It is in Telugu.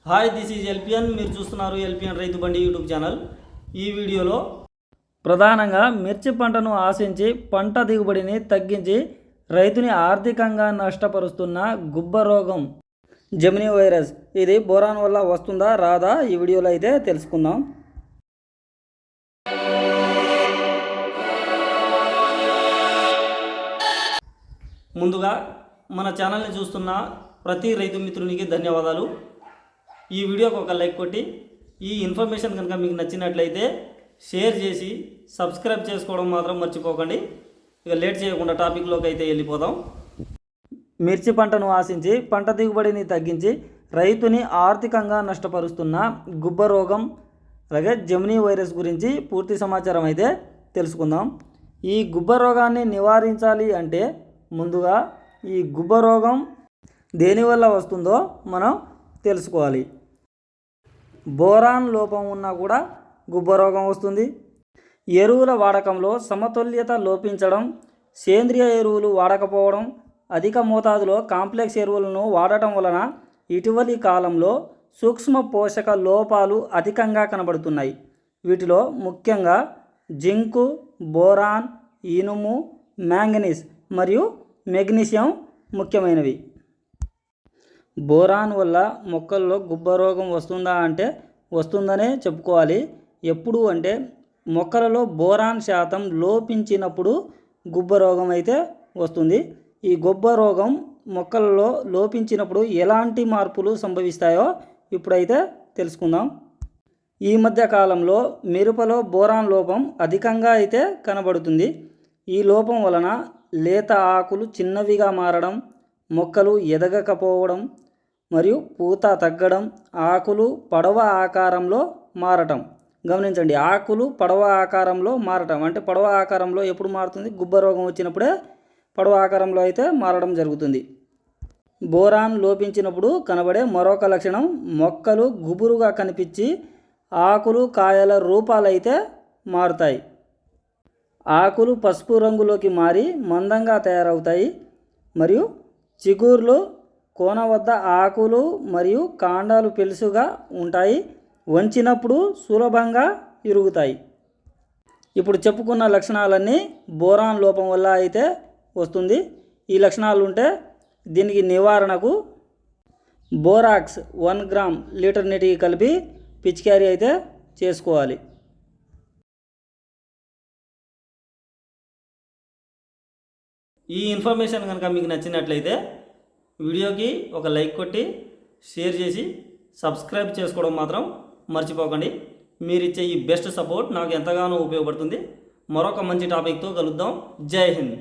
Hi, this is LPN. మీరు చూస్తున్నారు ఎల్పిఎన్ రైతు బండి యూట్యూబ్ ఛానల్. ఈ వీడియోలో ప్రధానంగా మిర్చి పంటను ఆశించి పంట దిగుబడిని తగ్గించి రైతుని ఆర్థికంగా నష్టపరుస్తున్న గుబ్బ రోగం జెమినీ వైరస్, ఇది బోరాన్ వల్ల వస్తుందా రాదా ఈ వీడియోలో అయితే తెలుసుకుందాం. ముందుగా మన ఛానల్ని చూస్తున్న ప్రతి రైతు మిత్రునికి ధన్యవాదాలు. ఈ వీడియోకి ఒక లైక్ కొట్టి ఈ ఇన్ఫర్మేషన్ కనుక మీకు నచ్చినట్లయితే షేర్ చేసి సబ్స్క్రైబ్ చేసుకోవడం మాత్రం మర్చిపోకండి. ఇక లేట్ చేయకుండా టాపిక్లోకి అయితే వెళ్ళిపోదాం. మిర్చి పంటను ఆశించి పంట దిగుబడిని తగ్గించి రైతుని ఆర్థికంగా నష్టపరుస్తున్న గుబ్బ రోగం అలాగే జెమినీ వైరస్ గురించి పూర్తి సమాచారం అయితే తెలుసుకుందాం. ఈ గుబ్బ రోగాన్ని నివారించాలి అంటే ముందుగా ఈ గుబ్బ రోగం దేనివల్ల వస్తుందో మనం తెలుసుకోవాలి. బోరాన్ లోపం ఉన్నా కూడా గుబ్బ రోగం వస్తుంది. ఎరువుల వాడకంలో సమతుల్యత లోపించడం, సేంద్రియ ఎరువులు వాడకపోవడం, అధిక మోతాదులో కాంప్లెక్స్ ఎరువులను వాడటం వలన ఇటీవలి కాలంలో సూక్ష్మ పోషక లోపాలు అధికంగా కనబడుతున్నాయి. వీటిలో ముఖ్యంగా జింకు, బోరాన్, ఇనుము, మ్యాంగనీస్ మరియు మెగ్నీషియం ముఖ్యమైనవి. బోరాన్ వల్ల మొక్కల్లో గుబ్బ రోగం వస్తుందా అంటే వస్తుందనే చెప్పుకోవాలి. ఎప్పుడు అంటే మొక్కలలో బోరాన్ శాతం లోపించినప్పుడు గుబ్బ రోగం అయితే వస్తుంది. ఈ గుబ్బ రోగం మొక్కలలో లోపించినప్పుడు ఎలాంటి మార్పులు సంభవిస్తాయో ఇప్పుడైతే తెలుసుకుందాం. ఈ మధ్య కాలంలో మిరపలో బోరాన్ లోపం అధికంగా అయితే కనబడుతుంది. ఈ లోపం వలన లేత ఆకులు చిన్నవిగా మారడం, మొక్కలు ఎదగకపోవడం మరియు పూత తగ్గడం, ఆకులు పడవ ఆకారంలో మారటం. గమనించండి, ఆకులు పడవ ఆకారంలో మారటం అంటే పడవ ఆకారంలో ఎప్పుడు మారుతుంది? గుబ్బ రోగం వచ్చినప్పుడే పడవ ఆకారంలో అయితే మారడం జరుగుతుంది. బోరాన్ లోపించినప్పుడు కనబడే మరొక లక్షణం మొక్కలు గుబురుగా కనిపించి ఆకులు కాయల రూపాలైతే మారుతాయి. ఆకులు పసుపు రంగులోకి మారి మందంగా తయారవుతాయి మరియు చిగుర్లు కోన వద్ద ఆకులు మరియు కాండాలు పెలుసుగా ఉంటాయి. వంచినప్పుడు సులభంగా ఇరుగుతాయి. ఇప్పుడు చెప్పుకున్న లక్షణాలన్నీ బోరాన్ లోపం వల్ల అయితే వస్తుంది. ఈ లక్షణాలు ఉంటే దీనికి నివారణకు బోరాక్స్ 1 గ్రామ్ లీటర్ నీటికి కలిపి పిచికారీ అయితే చేసుకోవాలి. ఈ ఇన్ఫర్మేషన్ కనుక మీకు నచ్చినట్లయితే వీడియోకి ఒక లైక్ కొట్టి షేర్ చేసి సబ్స్క్రైబ్ చేసుకోవడం మాత్రం మర్చిపోకండి. మీరిచ్చే ఈ బెస్ట్ సపోర్ట్ నాకు ఎంతగానో ఉపయోగపడుతుంది. మరొక మంచి టాపిక్తో కలుద్దాం. జై హింద్.